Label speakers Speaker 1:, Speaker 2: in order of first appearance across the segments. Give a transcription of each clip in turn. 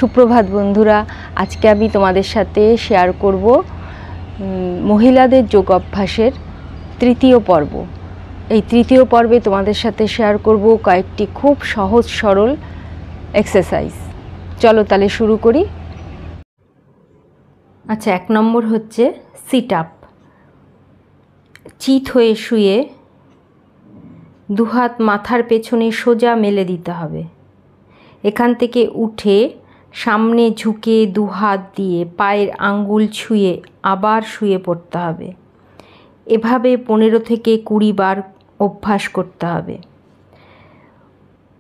Speaker 1: সুপ্রভাত বন্ধুরা, আজকে আমি তোমাদের সাথে শেয়ার করব মহিলাদের যোগ অভ্যাসের তৃতীয় পর্ব। এই তৃতীয় পর্বে তোমাদের সাথে শেয়ার করব কয়েকটি খুব সহজ সরল এক্সারসাইজ। চলো তাহলে শুরু করি। আচ্ছা, 1 নম্বর হচ্ছে সিট আপ। চিত হয়ে শুয়ে দুহাত মাথার পেছনে সোজা মেলে দিতে হবে। এখান থেকে উঠে সামনে ঝুঁকে দুহাত দিয়ে পায়ের আঙ্গুল ছুঁয়ে আবার শুয়ে পড়তে হবে। এভাবে 15 থেকে 20 বার অভ্যাস করতে হবে।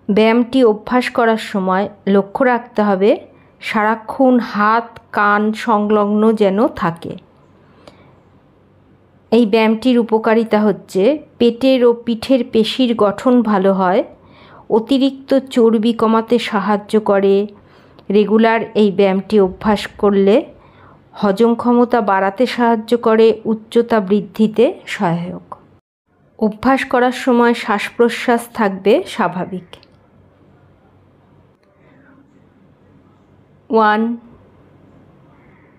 Speaker 1: ব্যায়ামটি অভ্যাস করার সময় লক্ষ্য রাখতে হবে সারাক্ষণ হাত কান সংলগ্ন যেন থাকে। এই ব্যায়ামটির উপকারিতা হচ্ছে পেটের ও পিঠের পেশির গঠন ভালো হয়, অতিরিক্ত চর্বি কমাতে সাহায্য করে। রেগুলার এই ব্যায়ামটি অভ্যাস করলে হজম ক্ষমতা বাড়াতে সাহায্য করে, উচ্চতা বৃদ্ধিতে সহায়ক। অভ্যাস করার সময় শ্বাস প্রশ্বাস থাকবে স্বাভাবিক। 1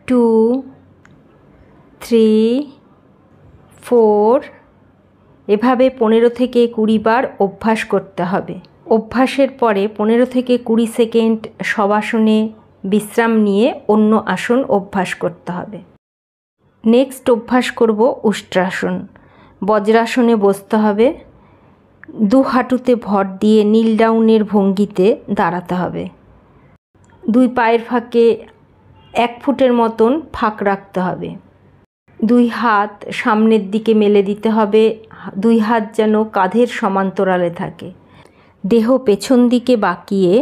Speaker 1: 2 3 4 এভাবে 15 থেকে 20 বার অভ্যাস করতে হবে। অভ্যাসের পরে 15 থেকে 20 সেকেন্ড শবাসনে বিশ্রাম নিয়ে অন্য আসন অভ্যাস করতে হবে। নেক্সট অভ্যাস করব উষ্ট্রাসন। বজ্রাসনে বসতে হবে। 2 হাঁটুতে ভর দিয়ে নীল ডাউনের ভঙ্গিতে দাঁড়াতে হবে। 2 পায়ের ফাঁকে 1 ফুটের মতন ফাঁক রাখতে হবে। 2 হাত সামনের দিকে মেলে দিতে হবে। 2 হাত যেন কাঁধের সমান্তরালে থাকে। দেহ পেছন দিকে বাঁকিয়ে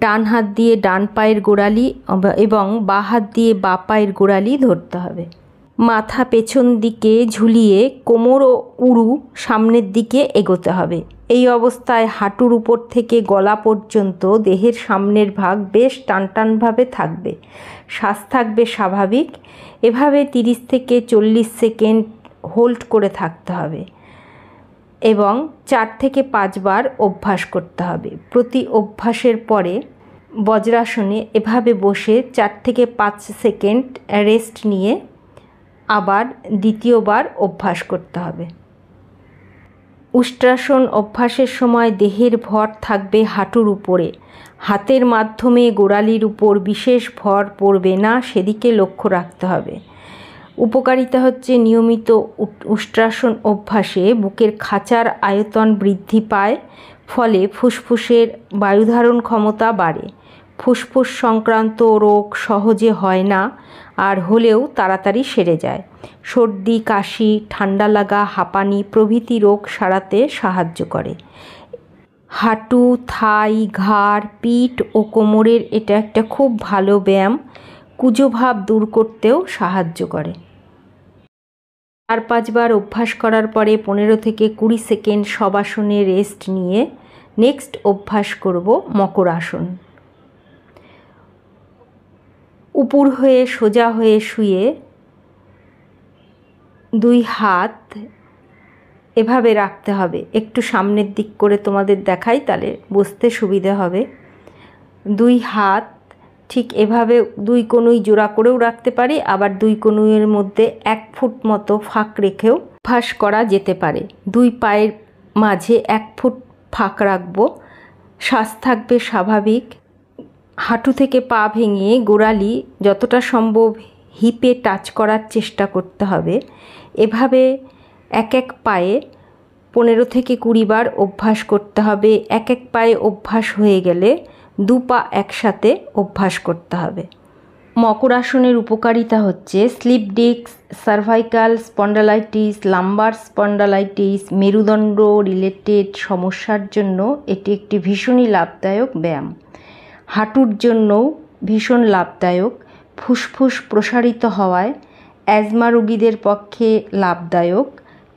Speaker 1: ডান হাত দিয়ে ডান পায়ের গোড়ালি এবং বাঁ হাত দিয়ে বাঁ পায়ের গোড়ালি ধরতে হবে। মাথা পেছন দিকে ঝুলিয়ে কোমর ও উরু সামনের দিকে এগোতে হবে। এই অবস্থায় হাঁটুর উপর থেকে গলা পর্যন্ত দেহের সামনের ভাগ বেশ টানটানভাবে থাকবে। শ্বাস থাকবে স্বাভাবিক। এভাবে 30 থেকে 40 সেকেন্ড হোল্ড করে থাকতে হবে এবং 4 থেকে 5 বার অভ্যাস করতে হবে। প্রতি অভ্যাসের পরে বজ্রাসনে এভাবে বসে 4 থেকে 5 সেকেন্ড রেস্ট নিয়ে আবার দ্বিতীয়বার অভ্যাস করতে হবে। উষ্ট্রাসন অভ্যাসের সময় দেহের ভর থাকবে হাঁটুর উপরে। হাতের মাধ্যমে গোড়ালির উপর বিশেষ ভর পড়বে না, সেদিকে লক্ষ্য রাখতে হবে। উপকারিতা হচ্ছে নিয়মিত উষ্ট্রাসন অভ্যাসে বুকের খাঁচার আয়তন বৃদ্ধি পায়, ফলে ফুসফুসের বায়ুধারণ ক্ষমতা বাড়ে। ফুসফুস সংক্রান্ত রোগ সহজে হয় না, আর হলেও তাড়াতাড়ি সেরে যায়। সর্দি কাশি ঠান্ডা লাগা হাঁপানি প্রভৃতি রোগ সারাতে সাহায্য করে। হাঁটু থাই ঘাড় পিঠ ও কোমরের এটা একটা খুব ভালো ব্যায়াম। কুঁজো ভাব দূর করতেও সাহায্য করে। 4-5 বার অভ্যাস করার পরে 15 থেকে 20 সেকেন্ড শবাসনে রেস্ট নিয়ে নেক্সট অভ্যাস করব মকরাসন। উপর হয়ে সোজা হয়ে শুয়ে 2 হাত এভাবে রাখতে হবে। একটু সামনের দিক করে তোমাদের দেখাই, তাহলে বুঝতে সুবিধে হবে। 2 হাত ঠিক এভাবে 2 কনুই জোড়া করেও রাখতে পারি, আবার 2 কনুইয়ের মধ্যে 1 ফুট মতো ফাঁক রেখেও অভ্যাস করা যেতে পারে। 2 পায়ের মাঝে 1 ফুট ফাঁক রাখবো। শ্বাস থাকবে স্বাভাবিক। হাঁটু থেকে পা ভেঙে গোড়ালি যতটা সম্ভব হিপে টাচ করার চেষ্টা করতে হবে। এভাবে এক এক পায়ে 15 থেকে 20 বার অভ্যাস করতে হবে। এক এক পায়ে অভ্যাস হয়ে গেলে 2 পা একসাথে অভ্যাস করতে হবে। মকরাসনের উপকারিতা হচ্ছে slip disc, cervical spondylitis, lumbar spondylitis, মেরুদণ্ড রিলেটেড সমস্যার জন্য এটি একটি ভীষণই লাভদায়ক ব্যায়াম। হাঁটুর জন্যও ভীষণ লাভদায়ক। ফুসফুস প্রসারিত হওয়ায় অ্যাজমা রোগীদের পক্ষে লাভদায়ক।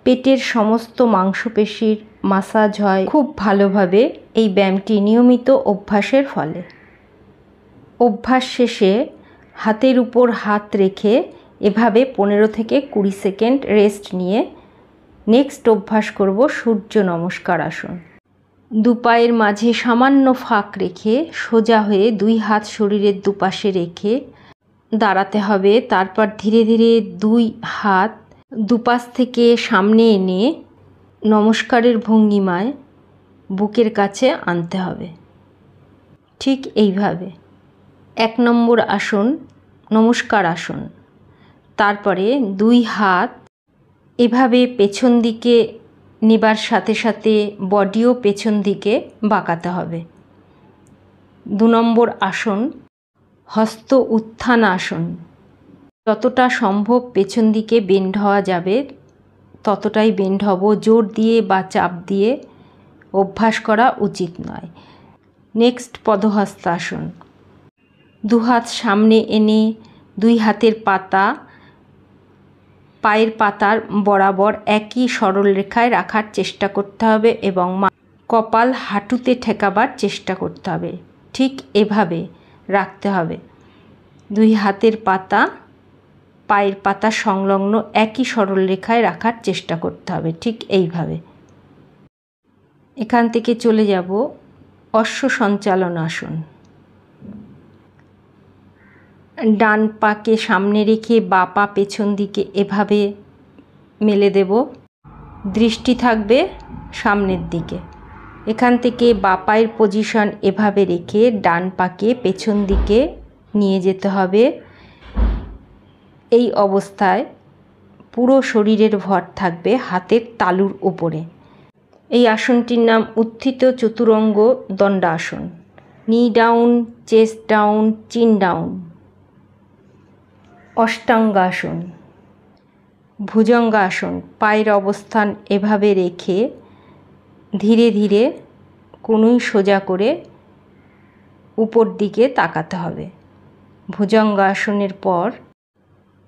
Speaker 1: পেটের সমস্ত মাংসপেশির মাসাজ হয় খুব ভালোভাবে এই ব্যায়ামটি নিয়মিত অভ্যাসের ফলে। অভ্যাস শেষে হাতের উপর হাত রেখে এভাবে 15 থেকে 20 সেকেন্ড রেস্ট নিয়ে নেক্সট অভ্যাস করব সূর্য নমস্কার আসন। দুপায়ের মাঝে সামান্য ফাঁক রেখে সোজা হয়ে 2 হাত শরীরের দুপাশে রেখে দাঁড়াতে হবে। তারপর ধীরে ধীরে 2 হাত দুপাশ থেকে সামনে এনে নমস্কারের ভঙ্গিমায় বুকের কাছে আনতে হবে। ঠিক এইভাবে 1 নম্বর আসন নমস্কার আসন। তারপরে 2 হাত এভাবে পেছন দিকে নেবার সাথে সাথে বডিও পেছন দিকে বাঁকাতে হবে। 2 নম্বর আসন হস্ত উত্থান আসন। যতটা সম্ভব পেছন দিকে বেন্ড হওয়া যাবে ততটাই বেন্ড হব। জোর দিয়ে বা চাপ দিয়ে অভ্যাস করা উচিত নয়। নেক্সট পদহস্তাসন। 2 হাত সামনে এনে 2 হাতের পাতা পায়ের পাতার বরাবর একই সরল রেখায় রাখার চেষ্টা করতে হবে এবং কপাল হাঁটুতে ঠেকাবার চেষ্টা করতে হবে। ঠিক এভাবে রাখতে হবে। 2 হাতের পাতা পায়ের পাতা সংলগ্ন একই সরল রেখায় রাখার চেষ্টা করতে হবে। ঠিক এইভাবে। এখান থেকে চলে যাব অশ্ব সঞ্চালন আসন। ডান পাকে সামনে রেখে বাঁ পা পেছন দিকে এভাবে মেলে দেব। দৃষ্টি থাকবে সামনের দিকে। এখান থেকে বাঁ পায়ের পজিশন এভাবে রেখে ডান পাকে পেছন দিকে নিয়ে যেতে হবে। এই অবস্থায় পুরো শরীরের ভর থাকবে হাতের তালুর উপরে। এই আসনটির নাম উত্থিত চতুরঙ্গ দণ্ডাসন। নি ডাউন, চেস্ট ডাউন, চিন ডাউন। অষ্টাঙ্গাসন। ভুজঙ্গাসন। পায়ের অবস্থান এভাবে রেখে ধীরে ধীরে কনুই সোজা করে উপর দিকে তাকাতে হবে। ভুজঙ্গাসনের পর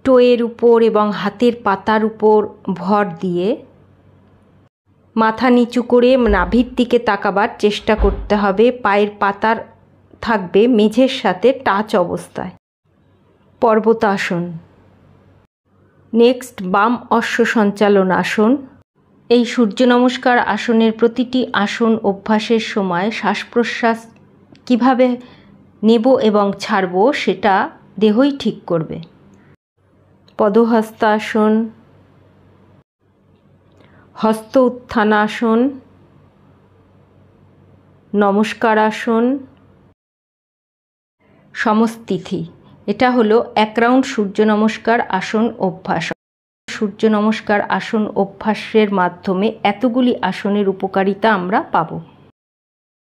Speaker 1: টোয়ের উপর এবং হাতের পাতার উপর ভর দিয়ে মাথা নিচু করে নাভির দিকে তাকাবার চেষ্টা করতে হবে। পায়ের পাতার থাকবে মেঝের সাথে টাচ অবস্থায়। পর্বতাসন। নেক্সট বাম অশ্ব সঞ্চালন আসন। এই সূর্য নমস্কার আসনের প্রতিটি আসন অভ্যাসের সময় শ্বাস প্রশ্বাস কীভাবে নেব এবং ছাড়ব সেটা দেহই ঠিক করবে। পদহস্তাসন, হস্ত উত্থানাসন, নমস্কার আসন, সমস্থিতি। এটা হলো 1 রাউন্ড সূর্য নমস্কার আসন অভ্যাস। সূর্য নমস্কার আসন অভ্যাসের মাধ্যমে এতগুলি আসনের উপকারিতা আমরা পাবো।